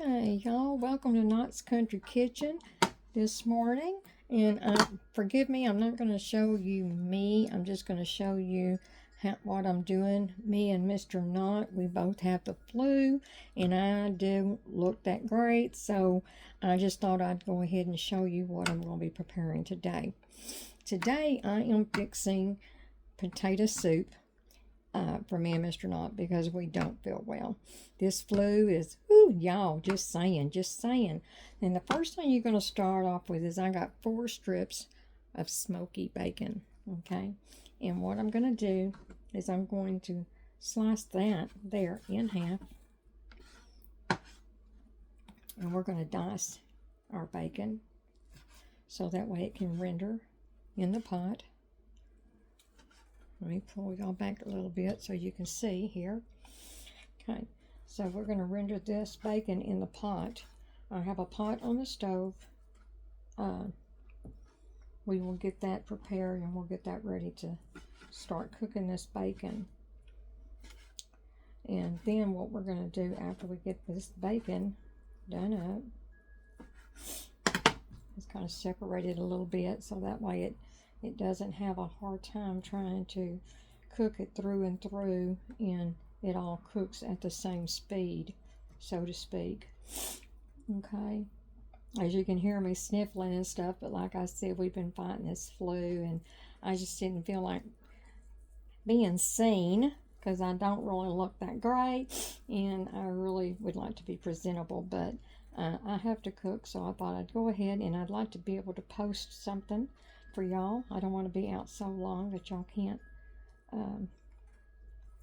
Okay, y'all, welcome to Knott's Country Kitchen this morning. And forgive me, I'm not going to show you me. I'm just going to show you what I'm doing. Me and Mr. Knott, we both have the flu, and I do look that great. So I just thought I'd go ahead and show you what I'm going to be preparing today. Today I am fixing potato soup. For me and Mr. Knott, because we don't feel well. This flu is, y'all, just saying. And the first thing you're going to start off with is I got 4 strips of smoky bacon, okay? And what I'm going to do is I'm going to slice that there in half. And we're going to dice our bacon so that way it can render in the pot. Let me pull y'all back a little bit so you can see here. Okay, so we're going to render this bacon in the pot. I have a pot on the stove. We will get that prepared and we'll get that ready to start cooking this bacon. And then what we're going to do after we get this bacon done up is kind of separate it a little bit so that way it doesn't have a hard time trying to cook it through and through, and it all cooks at the same speed, so to speak. Okay, as you can hear me sniffling and stuff, but like I said, we've been fighting this flu, and I just didn't feel like being seen because I don't really look that great, and I really would like to be presentable, but I have to cook, so I thought I'd go ahead and I'd like to be able to post something for y'all. I don't want to be out so long that y'all can't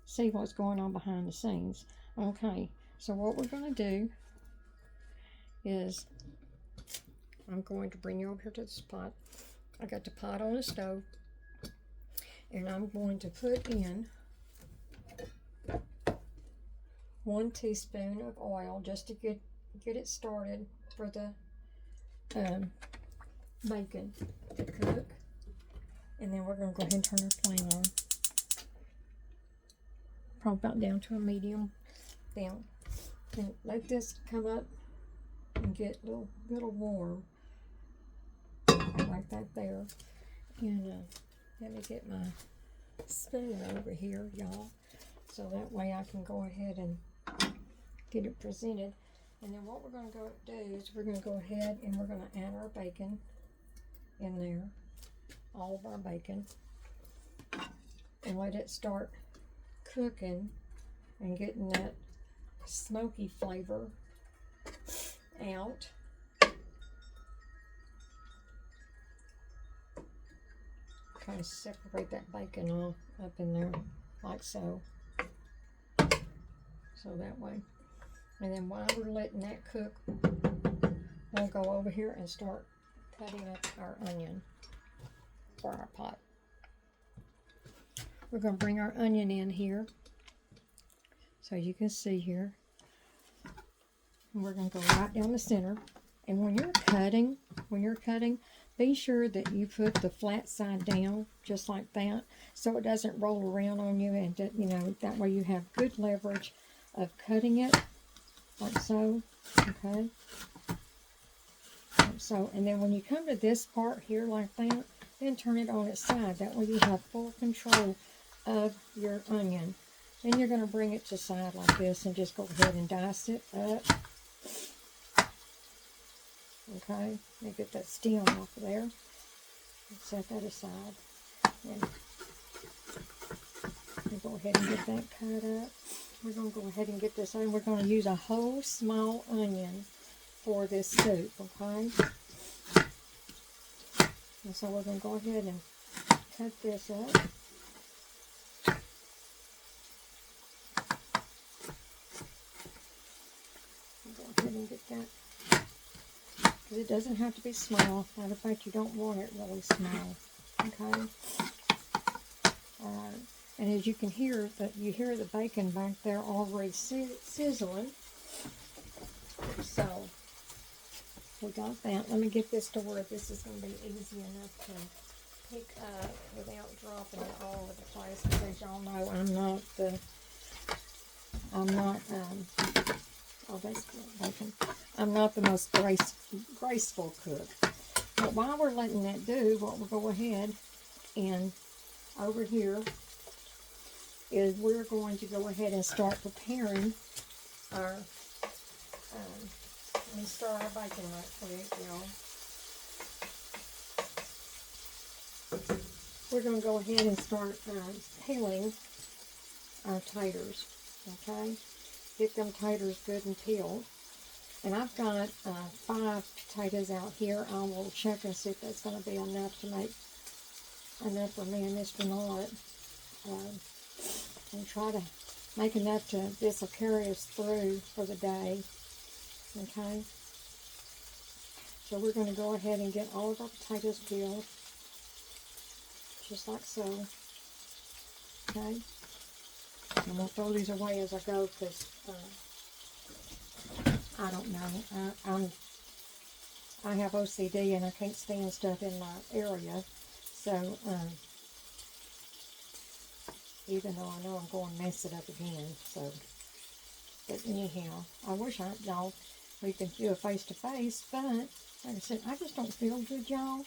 see what's going on behind the scenes. Okay, so what we're going to do is I'm going to bring you over here to this pot. I got the pot on the stove, and I'm going to put in 1 teaspoon of oil just to get it started for the bacon to cook. And then we're going to go ahead and turn our flame on, probably about down to a medium down, and let this come up and get a little warm like that there. And let me get my spoon over here, y'all, so that way I can go ahead and get it presented. And then what we're going to go do is we're going to go ahead and we're going to add our bacon in there, all of our bacon, and let it start cooking and getting that smoky flavor out. Kind of separate that bacon off up in there like so, so that way. And then while we're letting that cook, we'll go over here and start cutting up our onion for our pot. We're going to bring our onion in here so you can see here. And we're going to go right down the center. And when you're cutting, be sure that you put the flat side down just like that so it doesn't roll around on you, and that way you have good leverage of cutting it like so. Okay. So, and then when you come to this part here like that, then turn it on its side. That way you have full control of your onion. Then you're going to bring it to side like this and just go ahead and dice it up. Okay, let me get that stem off of there. Set that aside. And go ahead and get that cut up. We're going to go ahead and get this on. We're going to use a whole small onion for this soup, okay? And so we're going to go ahead and cut this up. Go ahead and get that, because it doesn't have to be small. Matter of fact, you don't want it really small, okay? Alright, and as you can hear, you hear the bacon back there already sizzling. So we got that. Let me get this to where this is going to be easy enough to pick up without dropping it all over the place, because y'all know I'm not Oh, that's good bacon. I'm not the most graceful cook. But while we're letting that do, what we'll go ahead and over here is we're going to go ahead and start preparing our, let me stir our bacon right quick, y'all. We're going to go ahead and start peeling our taters, okay? Get them taters good and peeled. And I've got 5 potatoes out here. I will check and see if that's going to be enough to make enough for me and Mr. Knott. And try to make enough to this will carry us through for the day. Okay? So we're going to go ahead and get all of our potatoes peeled. Just like so. Okay? I'm going to throw these away as I go because I don't know. I have OCD and I can't stand stuff in my area. So, even though I know I'm going to mess it up again. So, but anyhow, I wish y'all, we could do a face-to-face, but like I said, I just don't feel good, y'all.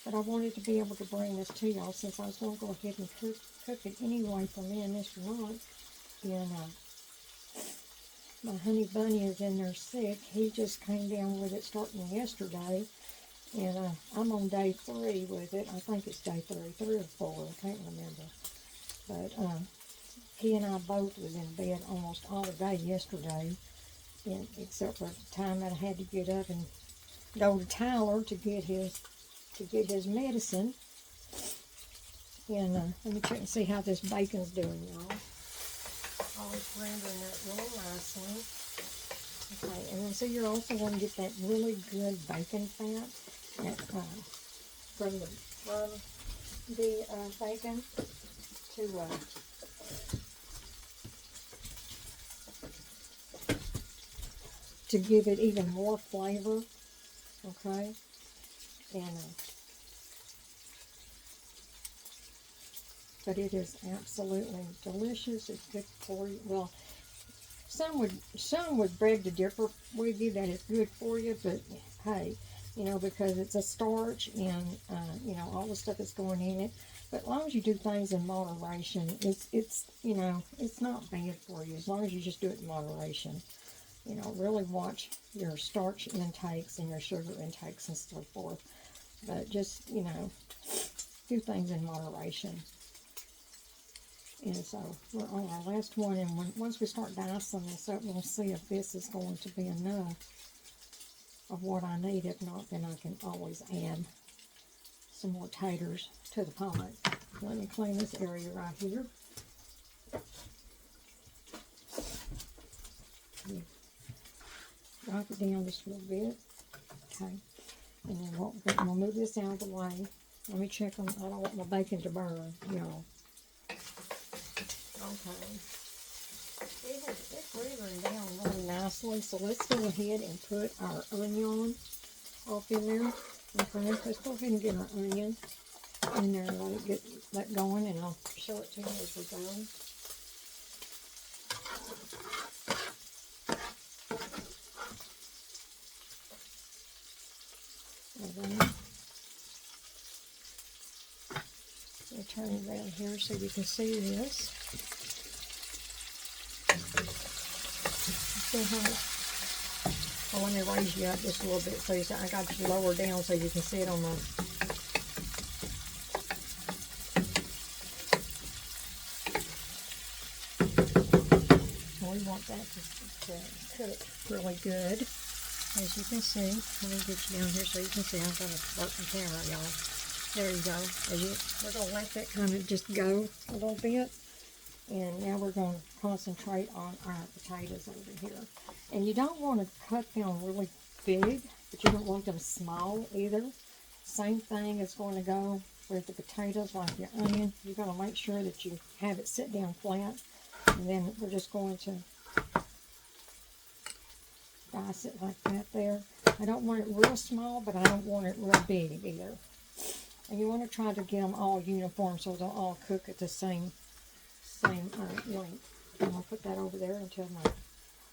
But I wanted to be able to bring this to y'all since I was going to go ahead and cook it anyway for me and Mr. Knott. And my honey bunny is in there sick. He just came down with it starting yesterday. And I'm on day 3 with it. I think it's day 3 or 4. I can't remember. But he and I both was in bed almost all day yesterday. And, except for the time that I had to get up and go to Tyler to get his medicine. And let me check and see how this bacon's doing, y'all. Oh, it's rendering that really nicely. Okay, and then so you're also going to get that really good bacon fat from the bacon to give it even more flavor. Okay, and but it is absolutely delicious. It's good for you. Well, some would beg to differ with you that it's good for you, but hey, you know, because it's a starch and you know, all the stuff that's going in it. But as long as you do things in moderation, it's you know, it's not bad for you as long as you just do it in moderation. You know, really watch your starch intakes and your sugar intakes and so forth. But just, you know, do things in moderation. And so we're on our last one, and once we start dicing this up, we'll see if this is going to be enough of what I need. If not, then I can always add some more taters to the pot. Let me clean this area right here. Drop it down just a little bit. Okay. And then we'll move this out of the way. Let me check on, I don't want my bacon to burn, y'all. Okay. It's rendering down really nicely, so let's go ahead and put our onion off in there. Okay, let's go ahead and get our onion in there and let it get that going, and I'll show it to you as we go. I'll turn it around here so you can see this. See how well, let me raise you up just a little bit so I got you lower down so you can see it on the we want that to cook really good. As you can see, let me get you down here so you can see. I'm going to work the camera, y'all. There you go. We're going to let that kind of just go a little bit. And now we're going to concentrate on our potatoes over here. And you don't want to cut them really big, but you don't want them small either. Same thing is going to go with the potatoes, like your onion. You're going to make sure that you have it sit down flat. And then we're just going to dice it like that there. I don't want it real small, but I don't want it real big either. And you want to try to get them all uniform so they'll all cook at the same length. I'm going to put that over there into my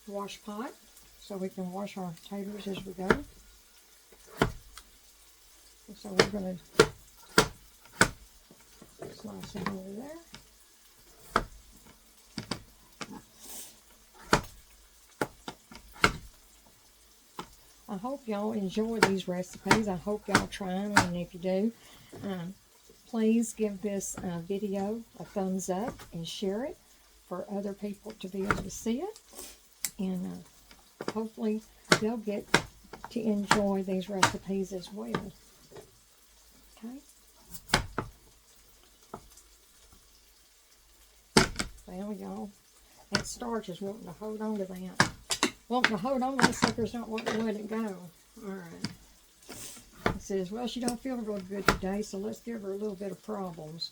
wash pot. so we can wash our taters as we go. So we're going to slice them over there. I hope y'all enjoy these recipes. I hope y'all try them, and if you do, please give this video a thumbs up and share it for other people to be able to see it. And hopefully they'll get to enjoy these recipes as well. Okay. Well, y'all, that starch is wanting to hold on to that. Wanting to hold on to that sucker's not wanting to let it go. Alright. It says, well, she don't feel real good today, so let's give her a little bit of problems.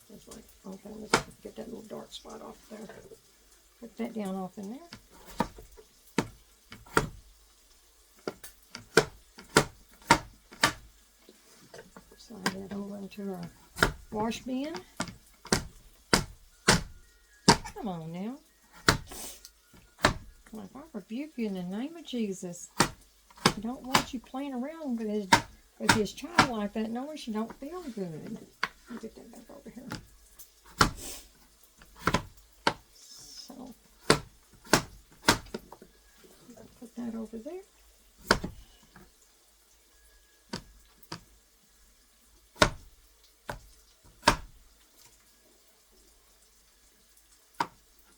Just like, okay, let's get that little dark spot off there. Put that down off in there. Slide that over into our wash bin. Come on now. Like, I rebuke you in the name of Jesus. I don't want you playing around with his child like that, knowing she don't feel good. Let me get that back over here. So, put that over there.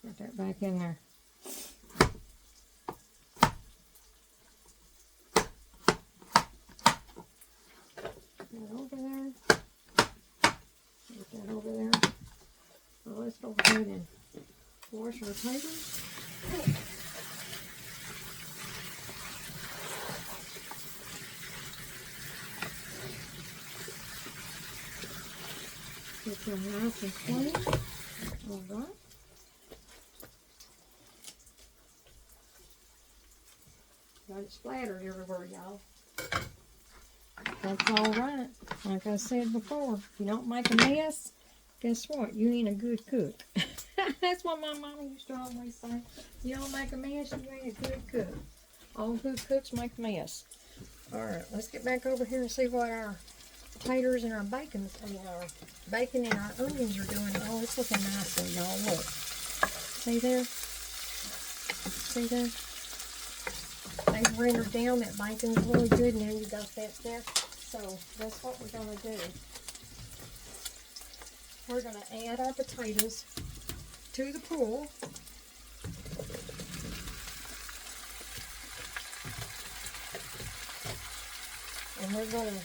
Get that back in there. Over there. Get that over there. So let's go ahead and wash our taters. Get them nice and clean. Alright. Got it splattered everywhere, y'all. That's alright. Like I said before, if you don't make a mess, guess what? You ain't a good cook. That's what my mama used to always say. You don't make a mess, you ain't a good cook. All good cooks make a mess. Alright, let's get back over here and see what our taters and our bacon, our bacon and our onions are doing. Oh, it's looking nicely, y'all. Look. See there? See there? They've rendered down. That bacon's really good. Now you got that there. So that's what we're going to do. We're going to add our potatoes to the pool. And we're going to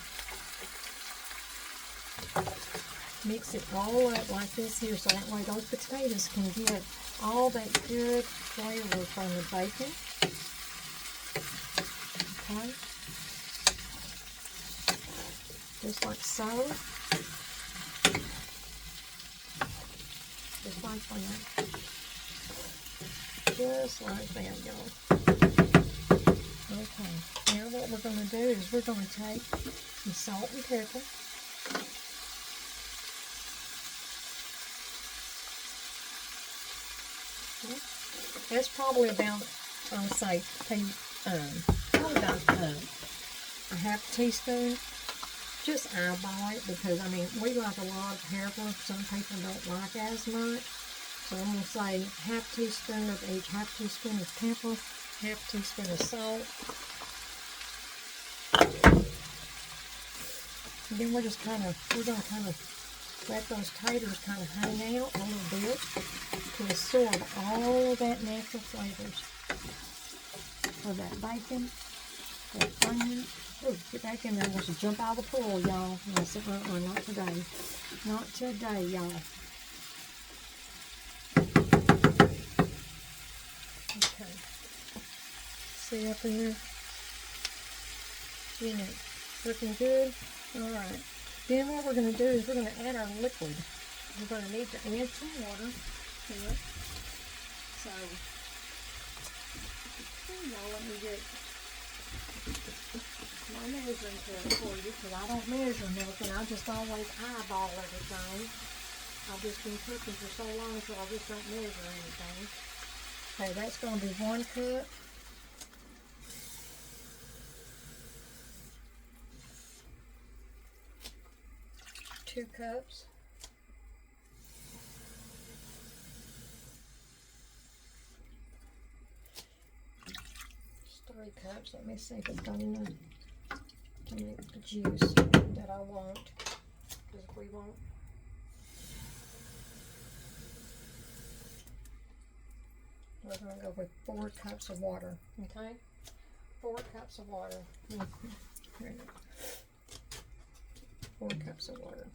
mix it all up like this here, so that way those potatoes can get all that good flavor from the bacon. Okay. Just like so. Just like that. Just like that, y'all. Okay. Now what we're going to do is we're going to take some salt and pepper. Okay. That's probably about, I'll say, probably about a half teaspoon. Just eyeball it, because I mean we like a lot of pepper. Some people don't like as much, so I'm going to say half teaspoon of each. Half teaspoon of pepper, half teaspoon of salt, and then we're going to kind of let those taters kind of hang out a little bit to absorb all of that natural flavors of that bacon, that onion. Oh, get back in there. I'm going to jump out of the pool, y'all. I said, not today. Not today, y'all. Okay. See up in there? Isn't it looking good? Alright. Then what we're going to do is we're going to add our liquid. We're going to need to add some water to it. So, y'all, let me get my measuring cup for you, because I don't measure nothing. I just always eyeball everything. I've just been cooking for so long, so I just don't measure anything. Okay, that's going to be 1 cup. Two cups. It's 3 cups. Let me see if it's got enough to make the juice that I want. Because if we want, we're going to go with 4 cups of water. Okay? 4 cups of water. Here it is. 4 cups of water.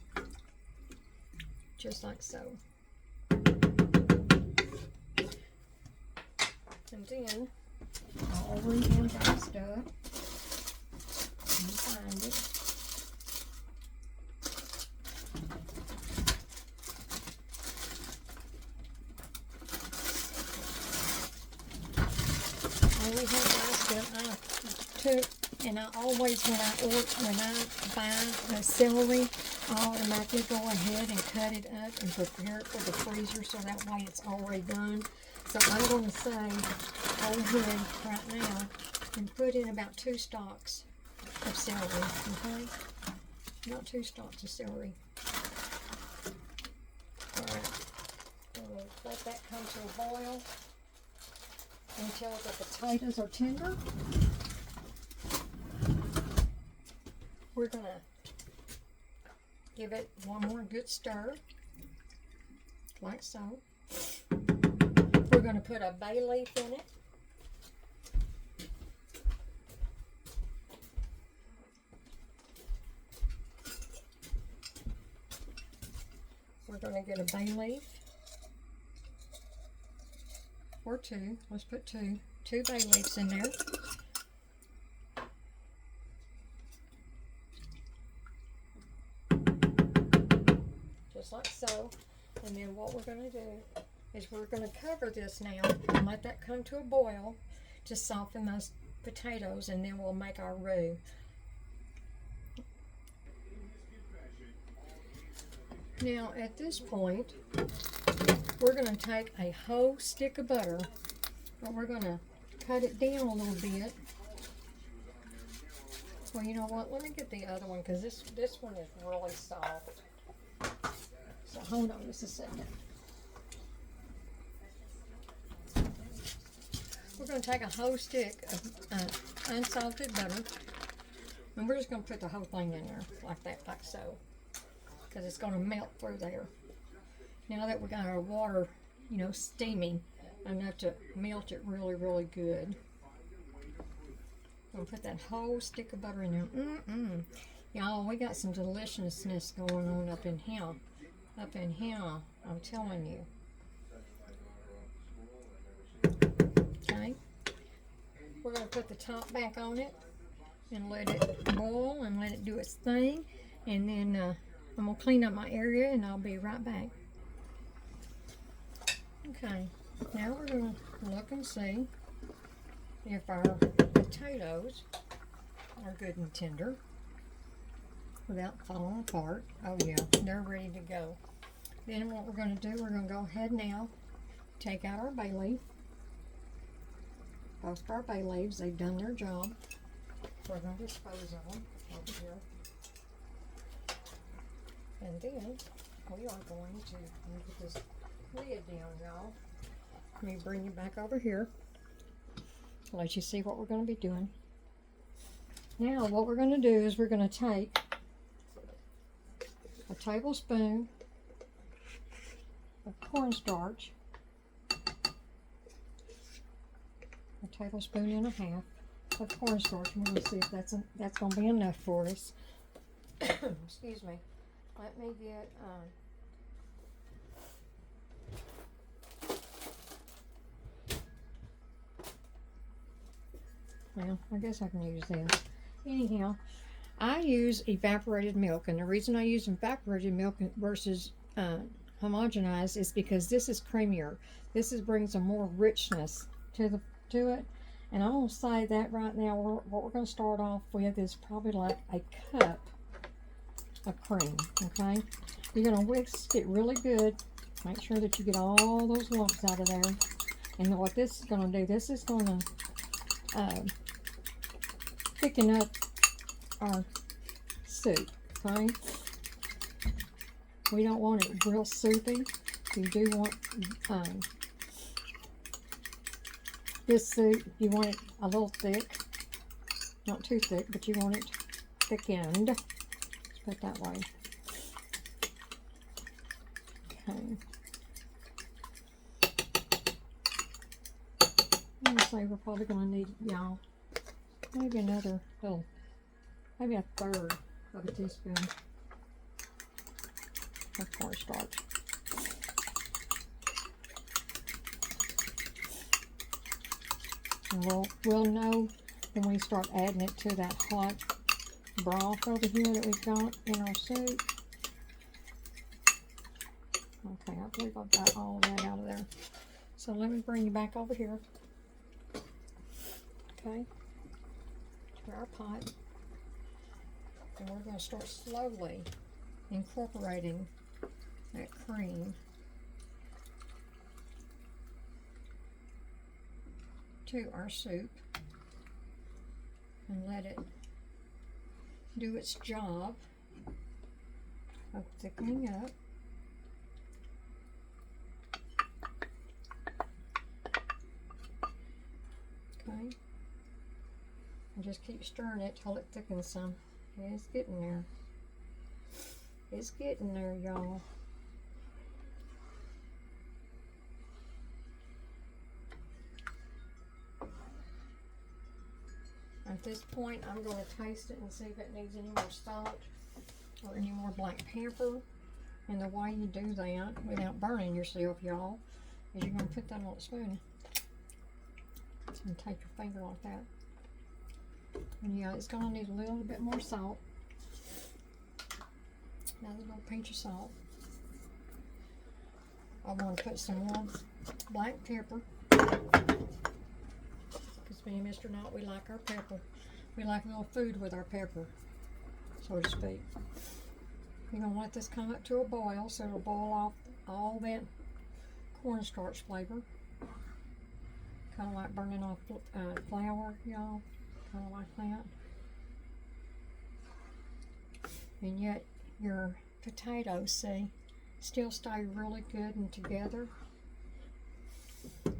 Just like so. And then I already have diced up. Let me find it. I already have diced up. I took, and I always, when I buy the celery, I automatically go ahead and cut it up and prepare it for the freezer, so that way it's already done. So I'm going to say, go ahead right now and put in about 2 stalks of celery, okay? About 2 stalks of celery. Alright, we'll let that come to a boil until the potatoes are tender. We're going to give it one more good stir, like so. We're going to put a bay leaf in it. We're going to get a bay leaf, or 2. Let's put 2 bay leaves in there. Just like so. And then what we're going to do is we're going to cover this now and let that come to a boil to soften those potatoes, and then we'll make our roux. Now at this point, we're going to take a whole stick of butter, but we're going to cut it down a little bit. Well, you know what? Let me get the other one, because this one is really soft. So hold on just a second. We're going to take a whole stick of unsalted butter, and we're just going to put the whole thing in there like that, like so, because it's going to melt through there. Now that we got our water, you know, steaming enough to melt it really, really good, I'm going to put that whole stick of butter in there. Y'all, we got some deliciousness going on up in here. Up in here, I'm telling you. Okay. We're going to put the top back on it and let it boil and let it do its thing. And then I'm going to clean up my area and I'll be right back. Okay. Now we're going to look and see if our potatoes are good and tender without falling apart. Oh yeah, they're ready to go. Then what we're going to do, we're going to go ahead now, take out our bay leaf. Both of our bay leaves, they've done their job. We're going to dispose of them over here. And then we are going to put this lid down, y'all. Let me bring you back over here. Let you see what we're going to be doing. Now what we're going to do is we're going to take a tablespoon of cornstarch, a tablespoon and a half of cornstarch. We're going to see if that's going to be enough for us. Excuse me. Let me get well, I guess I can use this. Anyhow, I use evaporated milk, and the reason I use evaporated milk versus homogenized is because this is creamier. This brings a more richness to it. And I'm going to say that right now, what we're going to start off with is probably like a cup of cream, okay? You're going to whisk it really good. Make sure that you get all those lumps out of there. And what this is going to do, this is going to thicken up our soup, okay? We don't want it real soupy. You do want this soup, you want it a little thick. Not too thick, but you want it thickened. Let's put it that way. Okay. I'm gonna say we're probably gonna need, y'all, maybe another little, maybe a third of a teaspoon of cornstarch. And we'll know when we start adding it to that hot broth over here that we've got in our soup. Okay, I believe I've got all of that out of there. So let me bring you back over here. Okay, to our pot. And we're going to start slowly incorporating that cream to our soup and let it do its job of thickening up. Okay, and just keep stirring it till it thickens some. It's getting there. It's getting there, y'all. At this point, I'm going to taste it and see if it needs any more salt or any more black pepper. And the way you do that without burning yourself, y'all, is you're going to put that on a spoon and take your finger like that. And yeah, it's going to need a little bit more salt. Another little pinch of salt. I want to put some more black pepper. Because me and Mr. Knott, we like our pepper. We like a little food with our pepper, so to speak. You're going to let this come up to a boil, so it'll boil off all that cornstarch flavor. Kind of like burning off flour, y'all. Kind of like that. And yet your potatoes, see, still stay really good and together.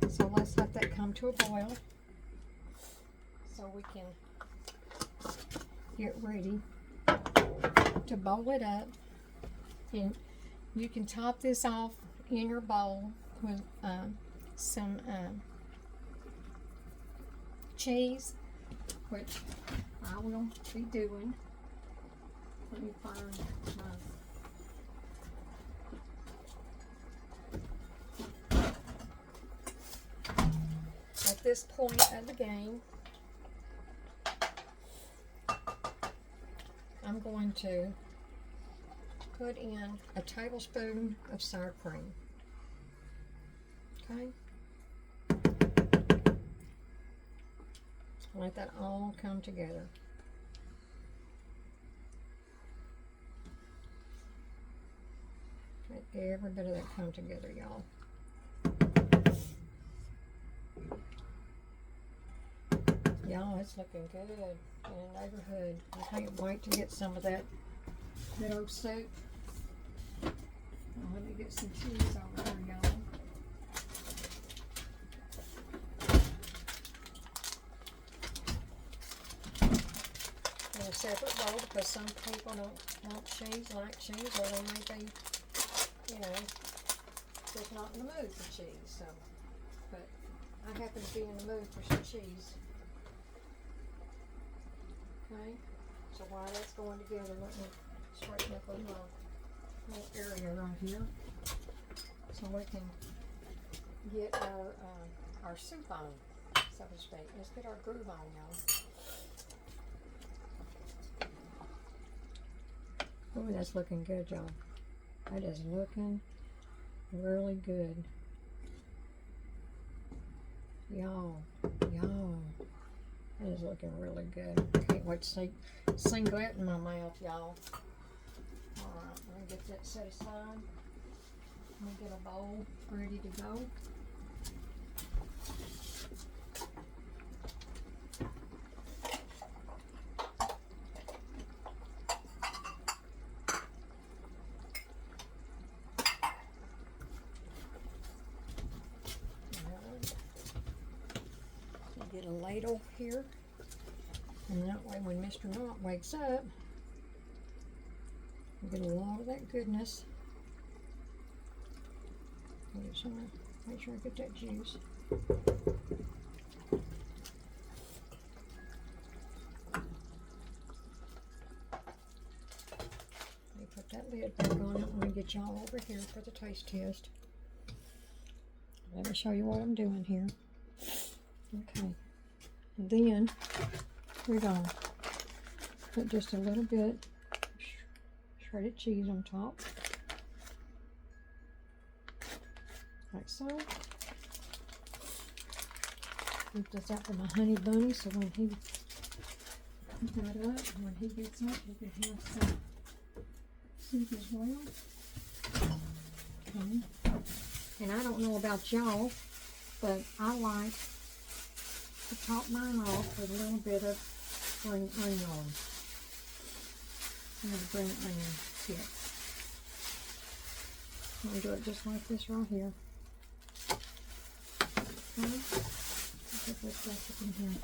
So let's let that come to a boil so we can get ready to bowl it up. And you can top this off in your bowl with some cheese, which I will be doing. Let me find at this point of the game, I'm going to put in a tablespoon of sour cream. Okay. Let that all come together. Let every bit of that come together, y'all. Y'all, it's looking good in the neighborhood. I can't wait to get some of that good old soup. Now, let me get some cheese over here, y'all. In a separate bowl, because some people don't want cheese, like cheese, or they may be, you know, just not in the mood for cheese. So, but I happen to be in the mood for some cheese. Okay, so while that's going together, let me straighten up a little area right here, so we can get our soup on, so to speak. Let's get our groove on, y'all. Oh, that's looking good, y'all. That is looking really good. Y'all. That is looking really good. Can't wait to sing that in my mouth, y'all. Alright, let me gonna get that set aside. I'm gonna get a bowl ready to go. Get a ladle here, and that way when Mr. Knott wakes up, we get a lot of that goodness. I just want to make sure I get that juice. Let me put that lid back on it. I'm going to get y'all over here for the taste test. Let me show you what I'm doing here. Okay. And then we're going to put just a little bit shredded cheese on top, like so. Keep this out for my honey bunny, so when he put that up, when he gets up, he can have some soup as well. Okay. And I don't know about y'all, but I like to top mine off with a little bit of spring onion. I'm going to bring onion tip. I'm going to do it just like this right here. Okay. Put this back up in here.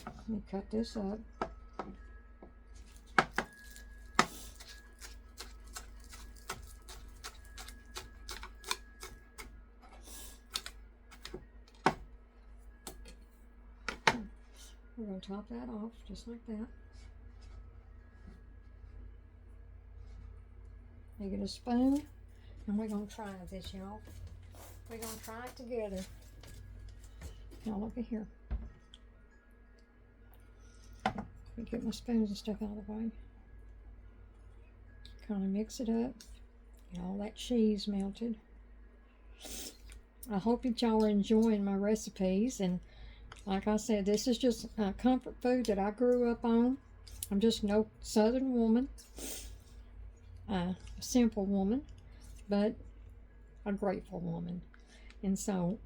Let me cut this up. We're going to top that off just like that. You get a spoon, and we're going to try this, y'all. We're going to try it together. Now look at here. Let me get my spoons and stuff out of the way. Kind of mix it up. Get all that cheese melted. I hope that y'all are enjoying my recipes, and like I said, this is just comfort food that I grew up on. I'm just no southern woman, a simple woman, but a grateful woman. And so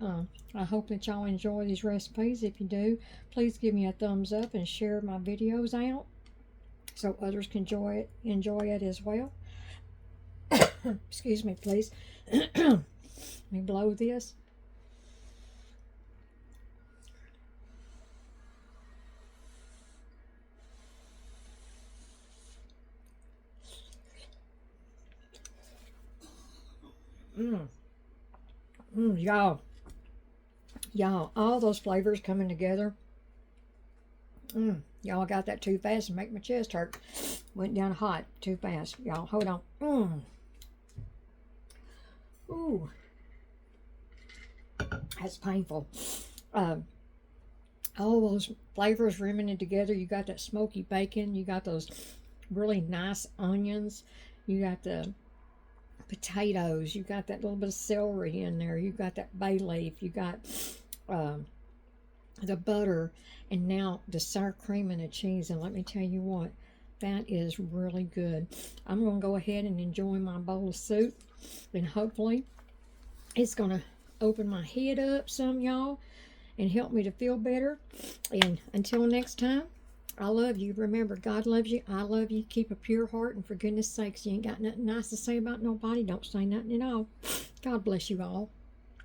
I hope that y'all enjoy these recipes. If you do, please give me a thumbs up and share my videos out so others can enjoy it as well. Excuse me, please. Let me blow this. Y'all, all those flavors coming together. Y'all got that too fast and make my chest hurt. Went down hot too fast. Y'all, hold on. Ooh, that's painful. All those flavors rimming together. You got that smoky bacon. You got those really nice onions. You got the potatoes, you got that little bit of celery in there, you got that bay leaf, you got the butter, and now the sour cream and the cheese. And let me tell you what, that is really good. I'm going to go ahead and enjoy my bowl of soup, and hopefully it's going to open my head up some, y'all, and help me to feel better. And until next time, I love you. Remember, God loves you. I love you. Keep a pure heart. And for goodness sakes, you ain't got nothing nice to say about nobody. Don't say nothing at all. God bless you all.